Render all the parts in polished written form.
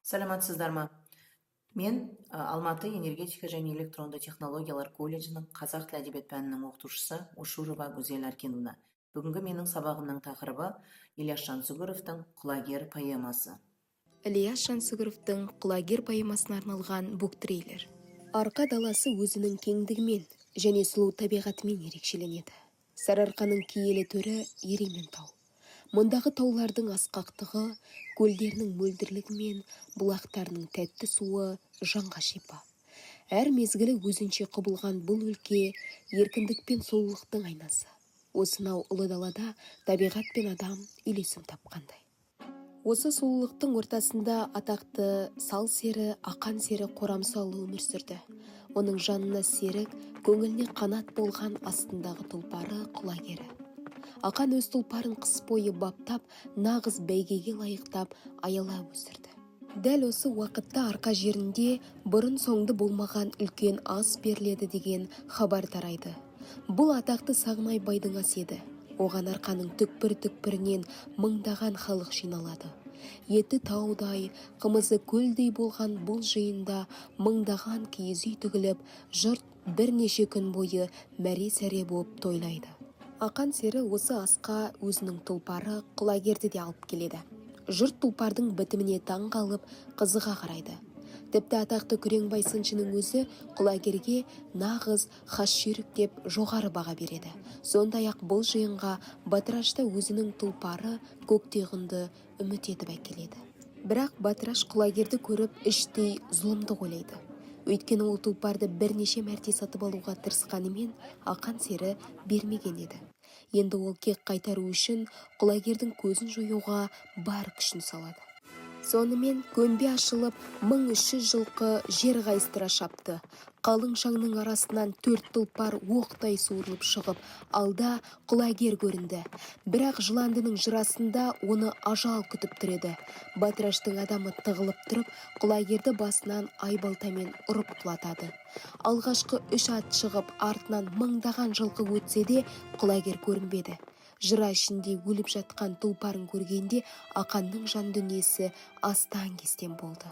Саламатсыздар ма? Мен Алматы энергетика және электронды технологиялар колледжінің қазақ тілі әдебиет пәнінің оқытушысы Ушурова Гүзел Аркеновна. Бүгінгі менің сабағымның тақырыбы Ильяс Жансүгіровтің «Құлагер» поэмасы. Ильяс Жансүгіровтің «Құлагер» поэмасына арналған буктрейлер. Арқа даласы өзінің кеңдігімен және сұлу табиғатымен ерекшеленеді. Сарыарқаның киелі төрі Ереймен тау. Мұндағы таулардың асқақтығы, көлдерінің мөлдірлігімен, бұлақтарының тәтті суы жанға шипа. Әр мезгілі өзінше құбылған бұл өлке еркіндік пен сұлулықтың айнасы. Осынау ұлы далада табиғат пен адам үйлесім тапқандай. Осы сұлулықтың ортасында атақты сал сері, ақан сері Қорамсалы өмір сүрді. Оның жанына серік, көңіліне қанат болған астындағы тұлпары Құлагері. Ақан өз тұлпарын қыс бойы баптап, нағыз бәйгеге лайықтап, аялап өсірді. Дәл осы уақытта арқа жерінде бұрын соңды болмаған үлкен ас беріледі деген хабар тарайды. Бұл атақты Сағынай байдың асы еді. Оған арқаның түкпір-түкпірінен мыңдаған халық жиналады. Еті таудай, қымызы көлдей болған бұл жиында мыңдаған киіз үй тігіліп, жұрт бірнеше күн бойы мәре-сәре болып тойлайды. Ақан сері осы асқа өзінің тұлпары Құлагерді де алып келеді. Жұрт тұлпардың бітіміне таң қалып, қызыға қарайды. Тіпті атақты Күреңбай сыншының өзі Құлагерге нағыз хас жүйрік деп жоғары баға береді. Сондай-ақ бұл жиынға Батырашта өзінің тұлпары Көктайғынды үміт етіп әкеледі. Бірақ Батыраш Құлагерді көріп іштей зұлымды ойлайды. Өйткені ол тұлпарды бірнеше мәрте сатып алуға тырысқанымен ақан сері бермеген еді. Енді ол кек қайтару үшін Құлагердің көзін жоюға бар күшін салады. Сонымен көмбе ашылып, 1300 жылқы жер қайыстыра шапты. Қалың шаңның арасынан 4 тұлпар оқтай суырылып шығып, алда Құлагер көрінді. Бірақ жыландының жырасында оны ажал күтіп тұреді. Батыраштың адамы тығылып тұрып, Құлагерді басынан айбалтамен ұрып құлатады. Алғашқы 3 ат шығып, артынан мыңдаған жылқы өтсе де, Құлагер көрінбеді. Жыра ішінде өліп жатқан тұлпарын көргенде Ақанның жан дүниесі астан-кестен болды.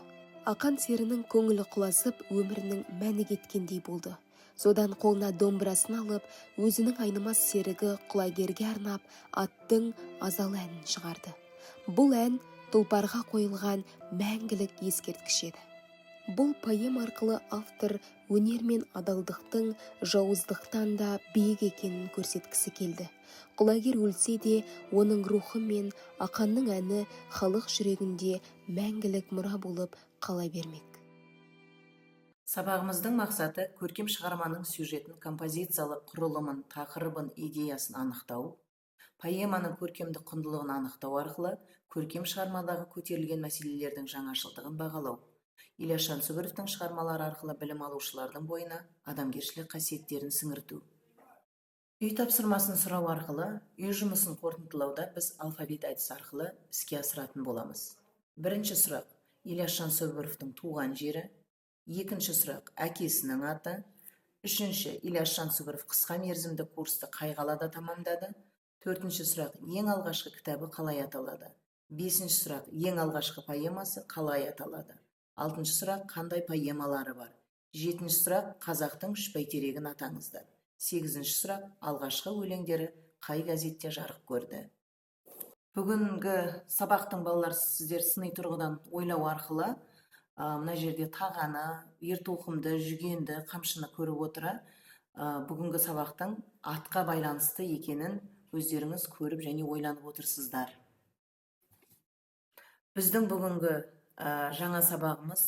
Ақан серінің көңілі құлазып, өмірінің мәні кеткендей болды. Содан қолына домбырасын алып, өзінің айнымас серігі Құлагерге арнап, аттың азалы әнін шығарды. Бұл ән тұлпарға қойылған мәңгілік ескерткіш еді. Бұл поэма арқылы автор өнер мен адалдықтың жауыздықтан да биік екенін көрсеткісі келді. Құлагер өлсе де, оның рухы мен Ақанның әні халық жүрегінде мәңгілік мұра болып қала бермек. Сабағымыздың мақсаты көркем шығарманың сюжетін, композициялық құрылымын, тақырыбын, идеясын анықтау, поэманың көркемдік құндылығын анықтау арқылы көркем шығармадағы көтерілген мәселелердің жаңашылдығын бағалау. Ильяс Жансүгіровтің шығармалары арқылы білім алушылардың бойына адамгершілік қасиеттерін сіңірту. Үй тапсырмасын сұрау арқылы, үй жұмысын қорытындылауда біз алфавит әдісі арқылы іске асыратын боламыз. Бірінші сұрақ: Ильяс Жансүгіровтің туған жері. Екінші сұрақ: әкесінің аты. Үшінші: Ильяс Жансүгіров қысқа мерзімді курсты қай қалада тамамдады. Төртінші сұрақ: ең алғашқы кітабы қалай аталады. Бесінші сұрақ: ең алғашқы поэмасы қалай аталады. Алтыншы сұрақ: қандай поэмалары бар. Жетінші сұрақ: қазақтың үш бәйтерегін атаңыздар. Сегізінші сұрақ: алғашқы өлеңдері қай газетте жарық көрді. Бүгінгі сабақтың балалар сіздер сыни тұрғыдан ойлау арқылы мына жерде тағаны, ертоқымды, жүгенді, қамшыны көріп отыра, бүгінгі сабақтың атқа байланысты екенін өздеріңіз көріп және ойланып отырсыздар. Біздің бүгінгі жаңа сабағымыз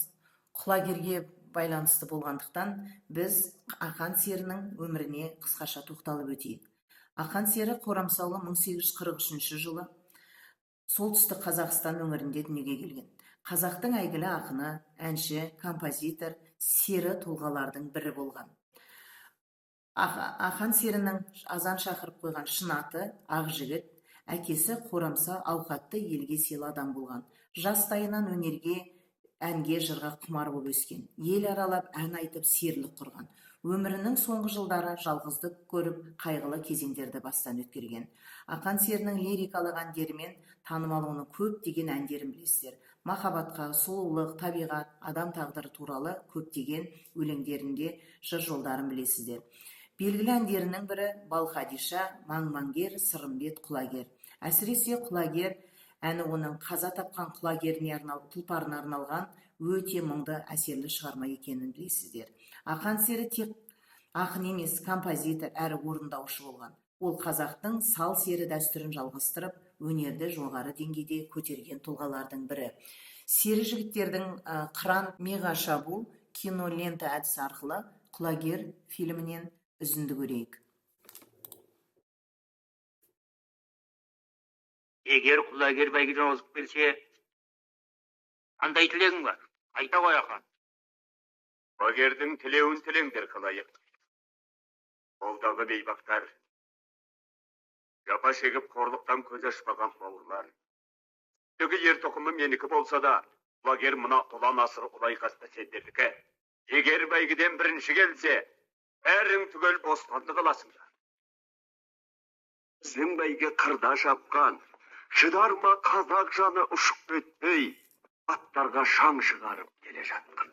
Құлагерге байланысты болғандықтан, біз Ақан серінің өміріне қысқаша тоқталып өтейік. Ақан сері Қорамсалы 1843 жылы солтүстік Қазақстан өңірінде дүниеге келген. Қазақтың әйгілі ақыны, әнші, композитор, сері тұлғалардың бірі болған. Ақан серінің азан шақырып қойған шын аты Ақжігіт. Әкесі Қорамса ауқатты, елге сыйлы адам болған. Жастайынан өнерге, әнге, жырға құмар болып өскен. Ел аралап ән айтып серілік құрған. Өмірінің соңғы жылдары жалғыздық көріп, қайғылы кезеңдерді бастан өткерген. Ақан серінің лирикалық әндерімен танымал, оның көптеген әндерін білесіздер. махаббатқа, сұлулық, табиғат, адам тағдыры туралы көптеген өлеңдерінде жыр жолдарын білесіздер. Белгілі әндерінің бірі Балқадиша, Маңмаңгер, Сырымбет, Құлагер. Әсіресе Құлагер әні оның қаза тапқан құлагеріне тұлпарына арналған өте мұңды әсерлі шығарма екенін білесіздер. Ақан сері тек ақын емес, композитор әрі орындаушы болған. Ол қазақтың сал сері дәстүрін жалғастырып, өнерді жоғары деңгейде көтерген тұлғалардың бірі. Сері жігіттердің қыран меға шабу кинолента әдісі арқылы Құлагер фильмінен үзінді көрейік. Егер Құлагер бәйгеден озып келсе, қандай тілегің бар? Айта ғой, ақан. Құлагердің тілеуін тілеңдер қылайық. Қолдағы бейбақтар, жапа шегіп қорлықтан көз ашпаған бауырлар. Түгі ер тұқымы менікі болса да, Құлагер мұна ұлан асыр ұлай қасты сендердікі. Егер бәйгеден бірінші келсе, бәрің түгел бостандық аласыңдар. Біздің бәйге қырда шапқан, шыдар ма қазақ жаны ұшып өтпей, аттарға шаң шығарып келе жатқан.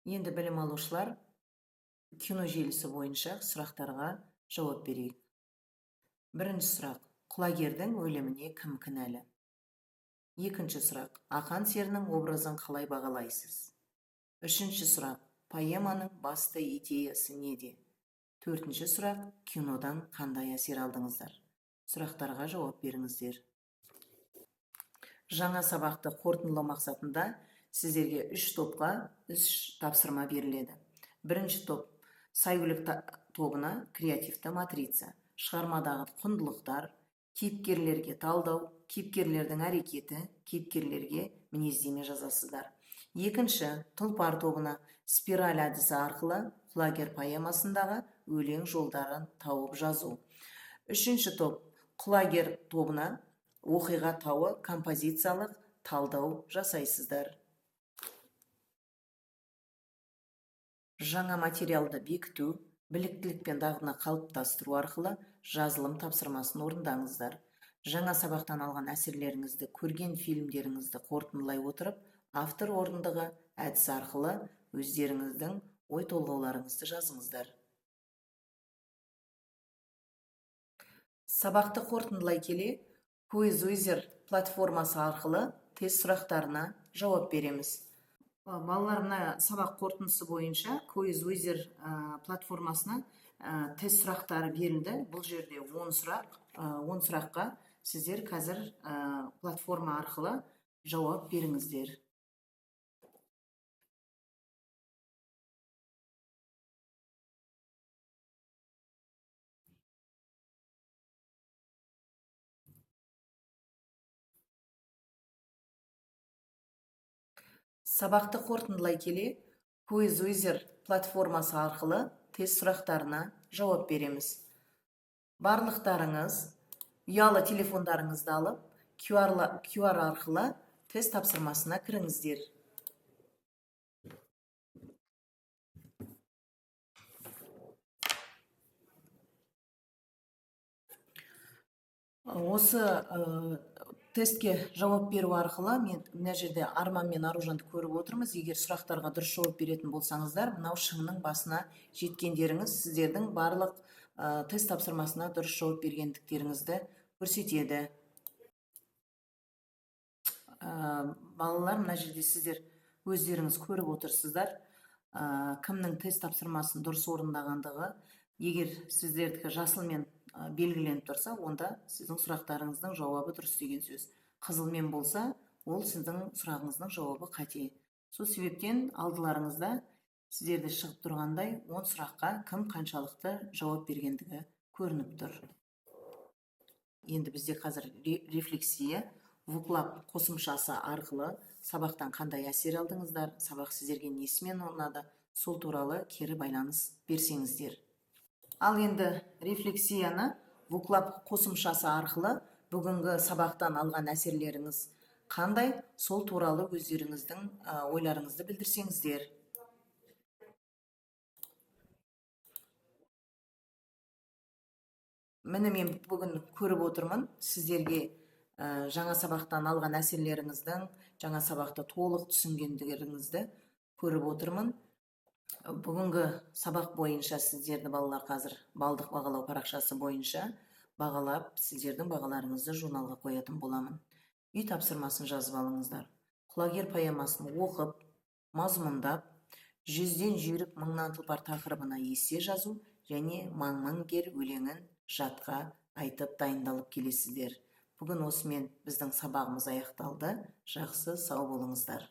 Енді білім алушылар кино желісі бойынша сұрақтарға жауап берейік. Бірінші сұрақ: Құлагердің өліміне кім кінәлі? Екінші сұрақ: ақан серінің образын қалай бағалайсыз? Үшінші сұрақ: поэманың басты идеясы неде? Төртінші сұрақ: кинодан қандай әсер алдыңыздар? Сұрақтарға жауап беріңіздер. Жаңа сабақты қорытындылау мақсатында сіздерге 3 топқа 3 тапсырма беріледі. Бірінші топ: сәйгүлік тобына креативті матрица, шығармадағы құндылықтар, кейіпкерлерге талдау, кейіпкерлердің әрекеті, кейіпкерлерге мінездеме жазасыздар. Екінші тұлпар тобына спираль әдісі арқылы Құлагер поэмасындағы өлең жолдарын тауып жазу. Үшінші топ: Құлагер тобына оқиға тауы композициялық талдау жасайсыздар. Жаңа материалды бекіту, біліктілік пен дағдыны қалыптастыру арқылы жазылым тапсырмасын орындаңыздар. Жаңа сабақтан алған әсерлеріңізді, көрген фильмдеріңізді қорытындылай отырып, автор орындығы әдісі арқылы өздеріңіздің ой толғауларыңызды жазыңыздар. Сабақты қорытындылай келе, Quizwizard платформасы арқылы тест сұрақтарына жауап береміз. Балалар, мына сабақ қорытындысы бойынша Quizwizard платформасына тест сұрақтары берілді. Бұл жерде 10 сұрақ, 10 сұраққа сіздер қазір платформа арқылы жауап беріңіздер. Сабақты қорытындылай келе, Quizwizard платформасы арқылы тест сұрақтарына жауап береміз. Барлықтарыңыз ұялы телефондарыңызды алып, QR арқылы тест тапсырмасына кіріңіздер. Осы тестке жауап беру арқылы мен мына жерде Арман мен Аружанды көріп отырмыз. Егер сұрақтарға дұрыс жауап беретін болсаңыздар, мынау шыңның басына жеткендеріңіз сіздердің барлық тест тапсырмасына дұрыс жауап бергендіктеріңізді көрсетеді. Балалар, мына жерде сіздер өздеріңіз көріп отырсыздар, кімнің тест тапсырмасын дұрыс орындағандығы. Егер сіздердікі жасылмен белгіленіп тұрса, онда сіздің сұрақтарыңыздың жауабы дұрыс деген сөз. Қызылмен болса, ол сіздің сұрағыңыздың жауабы қате. Сол себептен алдыларыңызда сіздерде шығып тұрғандай 10 сұраққа кім қаншалықты жауап бергендігі көрініп тұр. Енді бізде қазір рефлексия, вуклап қосымшасы арқылы сабақтан қандай әсер алдыңыздар, сабақ сіздерге несімен орнады, сол туралы кері байланыс берсеңіздер. Ал енді рефлексияны вуклап қосымшасы арқылы бүгінгі сабақтан алған әсерлеріңіз қандай, сол туралы өздеріңіздің ойларыңызды білдірсеңіздер. Міне мен бүгін көріп отырмын, сіздерге жаңа сабақтан алған әсерлеріңіздің, жаңа сабақты толық түсінгендеріңізді көріп отырмын. Бүгінгі сабақ бойынша сіздерді балалар қазір балдық бағалау парақшасы бойынша бағалап, сіздердің бағаларыңызды журналға қоятын боламын. Үй тапсырмасын жазып алыңыздар. Құлагер поэмасын оқып, мазмұндап, 100-ден жүйрік мыңнан тұлпар тақырыбына есе жазу және маң-маң кер өлеңін жатқа айтып дайындалып келесіздер. Бүгін осымен біздің сабағымыз аяқталды. Жақсы, сау болыңыздар.